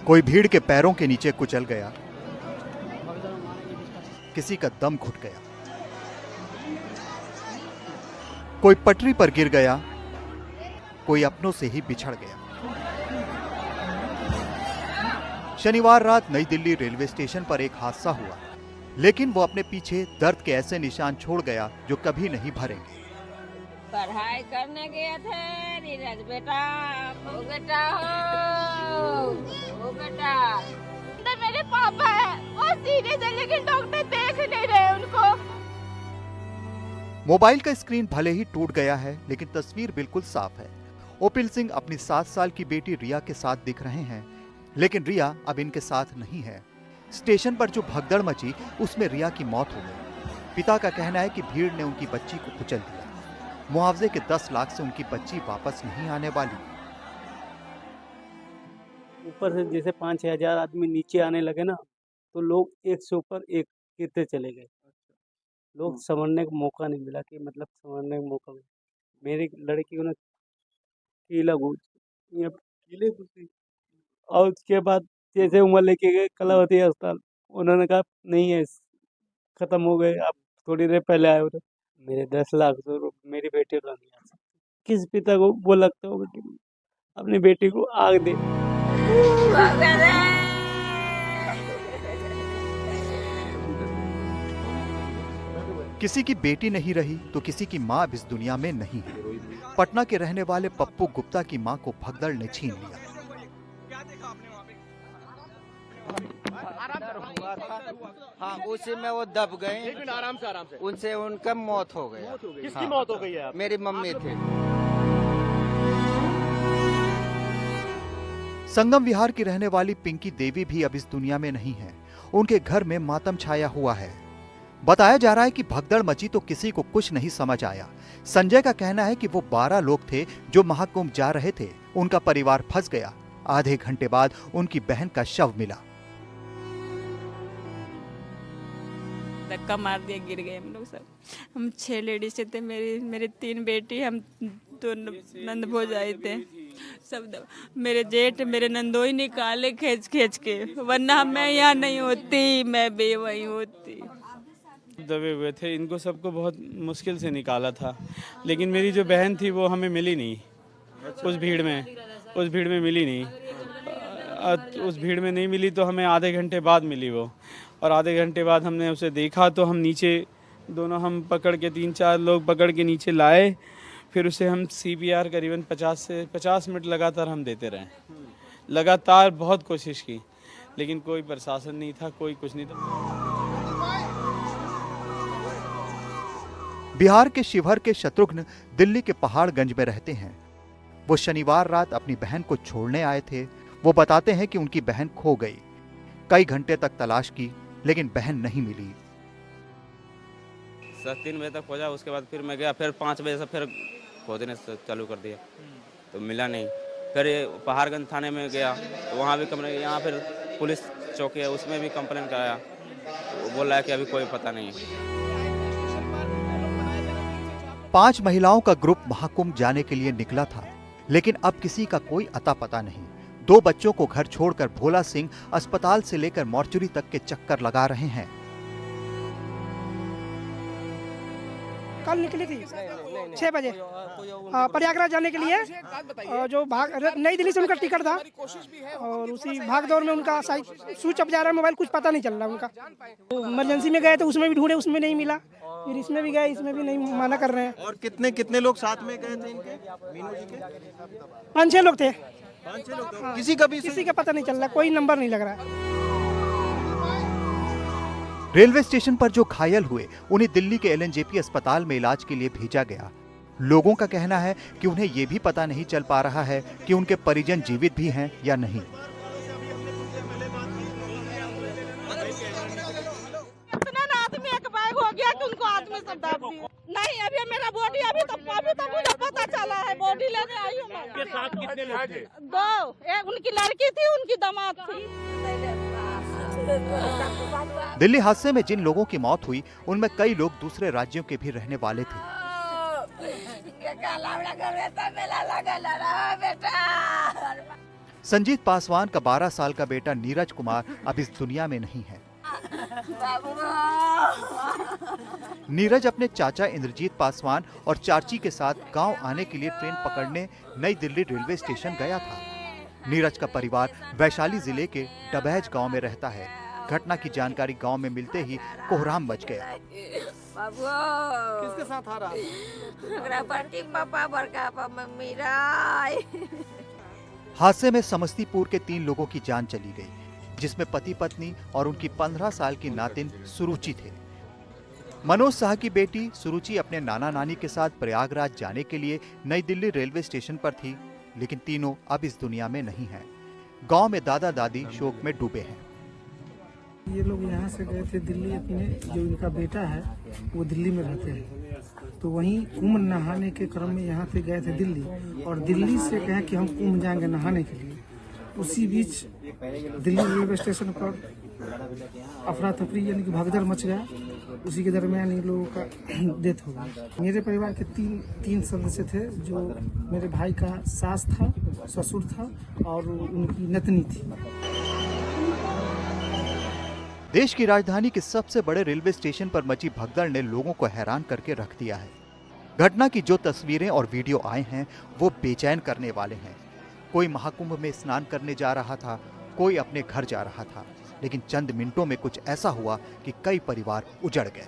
कोई भीड़ के पैरों के नीचे कुचल गया, किसी का दम घुट गया, कोई पटरी पर गिर गया, कोई अपनों से ही बिछड़ गया। शनिवार रात नई दिल्ली रेलवे स्टेशन पर एक हादसा हुआ, लेकिन वो अपने पीछे दर्द के ऐसे निशान छोड़ गया जो कभी नहीं भरेंगे। पढ़ाई करने गए थे नीरज बेटा, ओ बेटा ओ बेटा। मेरे पापा है, वो सीरियस है लेकिन डॉक्टर देख नहीं रहे उनको। मोबाइल का स्क्रीन भले ही टूट गया है, लेकिन तस्वीर बिल्कुल साफ है। ओपिल सिंह अपनी 7 साल की बेटी रिया के साथ दिख रहे हैं, लेकिन रिया अब इनके साथ नहीं है। स्टेशन पर जो भगदड़ मची, उसमें रिया की मौत हो गई। पिता का कहना है कि भीड़ ने उनकी बच्ची को कुचल दिया। मुआवजे के 10 लाख से उनकी बच्ची वापस नहीं आने वाली। ऊपर से जैसे 5-6 हजार आदमी नीचे आने लगे ना, तो लोग एक से ऊपर एक गिरते चले गए। लोग संभलने का मौका नहीं मिला, कि मतलब संभलने का मौका मिला। मेरी लड़की को ना कीला कीले घुसी, और उसके बाद जैसे उम्र लेके गए कलावती अस्पताल, उन्होंने कहा नहीं है, खत्म हो गए, आप थोड़ी देर पहले आए हो। मेरे 10 लाख तो मेरी बेटी को नहीं आ सकती। किस पिता को वो लगता होगा कि अपनी बेटी को आग दे। किसी की बेटी नहीं रही तो किसी की मां अब इस दुनिया में नहीं है। पटना के रहने वाले पप्पू गुप्ता की मां को भगदड़ ने छीन लिया। हाँ, उसी में वो दब गए। आराम से उनसे उनका मौत हो गई। किसकी मौत हो गई है? मेरी मम्मी थे। संगम विहार की रहने वाली पिंकी देवी भी अब इस दुनिया में नहीं है। उनके घर में मातम छाया हुआ है। बताया जा रहा है कि भगदड़ मची तो किसी को कुछ नहीं समझ आया। संजय का कहना है कि वो 12 लोग थे जो महाकुंभ जा रहे थे। उनका परिवार फंस गया। आधे घंटे बाद उनकी बहन का शव मिला। धक्का मार दिया, गिर गए हम लोग सब। हम 6 लेडीज थे, मेरी 3 बेटी, हम 2 नंद भौजाई थे सब। मेरे जेठ मेरे नंदोई निकाले खींच के, वरना मैं यहाँ नहीं होती, मैं भी वहीं होती। दबे हुए थे, इनको सबको बहुत मुश्किल से निकाला था, लेकिन मेरी जो बहन थी वो हमें मिली नहीं। उस भीड़ में मिली नहीं। उस भीड़ में नहीं मिली तो हमें आधे घंटे बाद मिली वो, और आधे घंटे बाद हमने उसे देखा तो हम नीचे दोनों हम पकड़ के 3-4 लोग पकड़ के नीचे लाए। फिर उसे हम CPR करीबन 50 मिनट लगातार हम देते रहे। लगातार बहुत कोशिश की, लेकिन कोई प्रशासन नहीं था, कोई कुछ नहीं था। बिहार के शिवहर के शत्रुघ्न दिल्ली के पहाड़गंज में रहते हैं। वो शनिवार रात अपनी बहन को छोड़ने आए थे। वो बताते हैं कि उनकी बहन खो गई। कई घंटे तक तलाश की, लेकिन बहन नहीं मिली। 3 बजे तक खोजा, उसके बाद फिर मैं गया, फिर 5 बजे से फिर खोजने चालू कर दिया तो मिला नहीं। फिर पहाड़गंज थाने में गया तो वहाँ भी कंप्लेन, यहाँ फिर पुलिस चौकी है उसमें भी कंप्लेन कराया। वो बोल रहा है कि अभी कोई पता नहीं है। 5 महिलाओं का ग्रुप महाकुंभ जाने के लिए निकला था, लेकिन अब किसी का कोई अता पता नहीं। 2 बच्चों को घर छोड़कर भोला सिंह अस्पताल से लेकर मॉर्चरी तक के चक्कर लगा रहे हैं। कल निकली थी 6 बजे प्रयागराज जाने के लिए, जो नई दिल्ली से उनका टिकट था, और उसी भागदौड़ में उनका स्विच ऑफ जा रहा है मोबाइल, कुछ पता नहीं चल रहा उनका। इमरजेंसी में गए तो उसमें भी ढूंढे, उसमें नहीं मिला। फिर इसमें भी गए, इसमें भी नहीं, मना कर रहे हैं। और कितने लोग साथ में गए थे इनके, मीनू जी के? 5-6 लोग थे। 5-6 लोग थे। हाँ। किसी का पता नहीं चल रहा, कोई नंबर नहीं लग रहा है। रेलवे स्टेशन पर जो घायल हुए, उन्हें दिल्ली के LNJP अस्पताल में इलाज के लिए भेजा गया। लोगों का कहना है कि उन्हें यह भी पता नहीं चल पा रहा है कि उनके परिजन जीवित भी हैं या नहीं। आदमी एक बैग हो गया कि उनको आदमी सब दाब दिए। नहीं, अभी मेरा बॉडी अभी तो मुझे पता चला है। बॉडी लेने आई हूँ मैं। के साथ कितने लोग थे? 2, एक उनकी लड़की थी, उनकी दामाद थी। दिल्ली हादसे में जिन लोगों की मौत हुई, उनमें कई लोग दूसरे राज्यों के भी रहने वाले थे। संजीत पासवान का 12 साल का बेटा नीरज कुमार अब इस दुनिया में नहीं है। नीरज अपने चाचा इंद्रजीत पासवान और चाची के साथ गांव आने के लिए ट्रेन पकड़ने नई दिल्ली रेलवे स्टेशन गया था। नीरज का परिवार वैशाली जिले के डबैज गांव में रहता है। घटना की जानकारी गांव में मिलते ही कोहराम मच गया। किसके साथ आ रहा हादसे में समस्तीपुर के 3 लोगों की जान चली गई, जिसमें पति पत्नी और उनकी 15 साल की नातिन सुरुचि थे। मनोज शाह की बेटी सुरुचि अपने नाना नानी के साथ प्रयागराज जाने के लिए नई दिल्ली रेलवे स्टेशन पर थी, लेकिन तीनों अब इस दुनिया में नहीं हैं। गांव में दादा दादी शोक में डूबे हैं। ये लोग यहाँ से गए थे दिल्ली, अपने जो इनका बेटा है वो दिल्ली में रहते हैं, तो वहीं कुंभ नहाने के क्रम में यहाँ से गए थे दिल्ली, और दिल्ली से कहे कि हम कुंभ जाएंगे नहाने के लिए। उसी बीच दिल्ली रेलवे स्टेशन पर अफरा तफरी यानी कि भगदड़ मच गया। उसी के दरमियान इन लोगों का डेथ हो गया। मेरे परिवार के तीन सदस्य थे, जो मेरे भाई का सास था, ससुर था और उनकी नतनी थी। देश की राजधानी के सबसे बड़े रेलवे स्टेशन पर मची भगदड़ ने लोगों को हैरान करके रख दिया है। घटना की जो तस्वीरें और वीडियो आए हैं वो बेचैन करने वाले हैं। कोई महाकुंभ में स्नान करने जा रहा था, कोई अपने घर जा रहा था, लेकिन चंद मिनटों में कुछ ऐसा हुआ कि कई परिवार उजड़ गए।